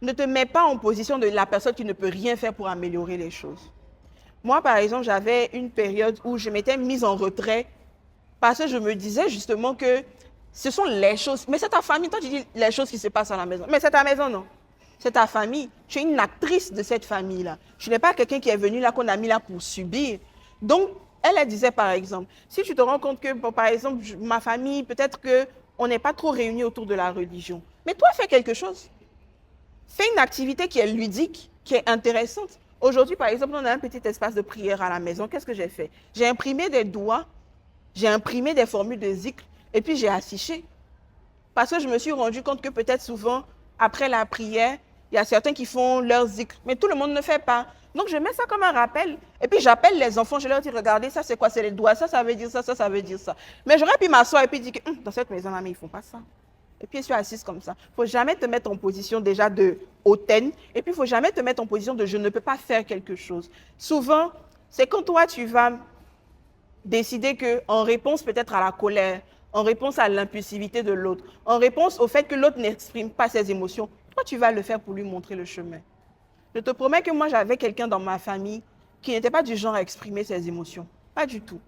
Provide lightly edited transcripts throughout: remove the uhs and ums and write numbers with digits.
Ne te mets pas en position de la personne qui ne peut rien faire pour améliorer les choses. Moi, par exemple, j'avais une période où je m'étais mise en retrait parce que je me disais justement que ce sont les choses. Mais c'est ta famille. Toi, tu dis les choses qui se passent à la maison. Mais c'est ta maison, non? C'est ta famille. Tu es une actrice de cette famille-là. Tu n'es pas quelqu'un qui est venu là, qu'on a mis là pour subir. Donc, elle disait par exemple, si tu te rends compte que, bon, par exemple, ma famille, peut-être qu'on n'est pas trop réunis autour de la religion. Mais toi, fais quelque chose. Fais une activité qui est ludique, qui est intéressante. Aujourd'hui, par exemple, on a un petit espace de prière à la maison. Qu'est-ce que j'ai fait? J'ai imprimé des doigts, j'ai imprimé des formules de zikr et puis j'ai affiché. Parce que je me suis rendu compte que peut-être souvent, après la prière, il y a certains qui font leur zikr, mais tout le monde ne fait pas. Donc, je mets ça comme un rappel. Et puis, j'appelle les enfants, je leur dis, regardez, ça, c'est quoi? C'est les doigts, ça veut dire ça, ça veut dire ça. Mais j'aurais pu m'asseoir et puis dire que dans cette maison-là, mais ils ne font pas ça. Et puis, je suis assise comme ça. Il ne faut jamais te mettre en position déjà de hautaine. Et puis, il ne faut jamais te mettre en position de je ne peux pas faire quelque chose. Souvent, c'est quand toi, tu vas décider qu'en réponse peut-être à la colère, en réponse à l'impulsivité de l'autre, en réponse au fait que l'autre n'exprime pas ses émotions, toi, tu vas le faire pour lui montrer le chemin. Je te promets que moi, j'avais quelqu'un dans ma famille qui n'était pas du genre à exprimer ses émotions. Pas du tout.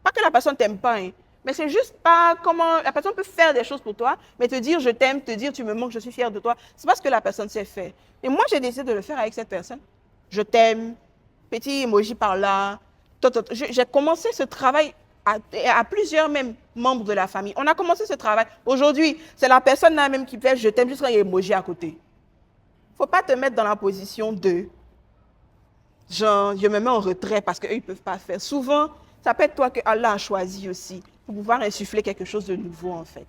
Pas que la personne ne t'aime pas, hein, mais c'est juste pas comment... La personne peut faire des choses pour toi, mais te dire je t'aime, te dire tu me manques, je suis fière de toi, c'est pas ce que la personne sait faire. Et moi, j'ai décidé de le faire avec cette personne. Je t'aime, petit emoji par là. J'ai commencé ce travail à plusieurs même membres de la famille. On a commencé ce travail. Aujourd'hui, c'est la personne là même qui fait je t'aime juste quand il y a emoji à côté. Il ne faut pas te mettre dans la position de genre, je me mets en retrait parce qu'eux, ils ne peuvent pas faire. Souvent, ça peut être toi que Allah a choisi aussi pour pouvoir insuffler quelque chose de nouveau, en fait.